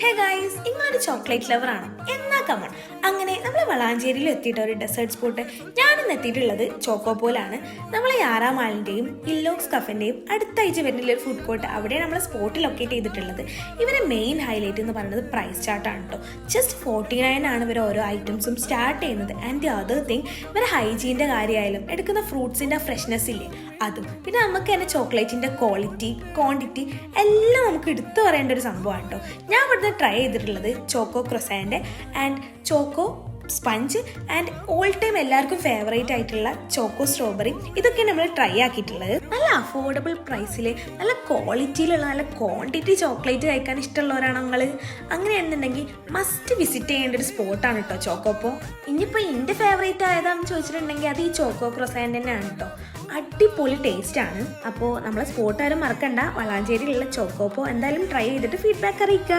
Hey guys, ഇങ്ങനൊരു chocolate lover ആണ് എന്നാ കമൺ. അങ്ങനെ നമ്മൾ വളാഞ്ചേരിയിൽ എത്തിയിട്ട് ഒരു ഡെസേർട്ട് സ്പോട്ട് ഞാനിന്ന് എത്തിയിട്ടുള്ളത് ചോക്കോപോലാണ്. നമ്മൾ യാറാമാളിൻ്റെയും ഇല്ലോക്സ് കഫേൻ്റെയും അടുത്താഴ്ച വരുന്ന ഒരു ഫുഡ് കോർട്ട്, അവിടെ നമ്മൾ സ്പോട്ട് ലൊക്കേറ്റ് ചെയ്തിട്ടുള്ളത്. ഇവരെ മെയിൻ ഹൈലൈറ്റ് എന്ന് പറയുന്നത് പ്രൈസ് ചാർട്ടാണ് കേട്ടോ. ജസ്റ്റ് 49 ആണ് ഇവർ ഓരോ ഐറ്റംസും സ്റ്റാർട്ട് ചെയ്യുന്നത്. ആൻഡ് ദി അതർ തിങ്, ഇവരെ ഹൈജീൻ്റെ കാര്യമായാലും എടുക്കുന്ന ഫ്രൂട്ട്സിൻ്റെ ഫ്രഷ്നെസ് ഇല്ലേ അതും, പിന്നെ നമുക്ക് തന്നെ ചോക്ലേറ്റിൻ്റെ ക്വാളിറ്റി ക്വാണ്ടിറ്റി എല്ലാം നമുക്ക് എടുത്തു പറയേണ്ട ഒരു സംഭവമാണ് കേട്ടോ. ഞാൻ ഇവിടുന്ന് ട്രൈ ചെയ്തിട്ടുള്ളത് choco croissant and choco sponge and all time എല്ലാവർക്കും ഫേവറേറ്റ് ആയിട്ടുള്ള ചോക്കോ സ്ട്രോബെറി. ഇതൊക്കെ നമ്മൾ ട്രൈ ആക്കിയിട്ടുള്ളത്. നല്ല അഫോർഡബിൾ പ്രൈസിൽ നല്ല ക്വാളിറ്റിയിലുള്ള നല്ല ക്വാണ്ടിറ്റി ചോക്ലേറ്റ് കഴിക്കാൻ ഇഷ്ടമുള്ളവരാണ് നിങ്ങൾ. അങ്ങനെയാണെന്നുണ്ടെങ്കിൽ മസ്റ്റ് വിസിറ്റ് ചെയ്യേണ്ട ഒരു സ്പോട്ടാണ് കേട്ടോ ചോക്കോപ്പോ. ഇനിയിപ്പോൾ എൻ്റെ ഫേവറേറ്റ് ആയതാണെന്ന് ചോദിച്ചിട്ടുണ്ടെങ്കിൽ അത് ഈ ചോക്കോ ക്രൊസാൻഡ് തന്നെയാണ് കേട്ടോ. അടിപൊളി ടേസ്റ്റ് ആണ്. അപ്പോൾ നമ്മളെ സ്പോട്ട് ആരും മറക്കണ്ട, വളാഞ്ചേരിയിലുള്ള ചോക്കോപ്പോ എന്തായാലും ട്രൈ ചെയ്തിട്ട് ഫീഡ്ബാക്ക് അറിയിക്കുക.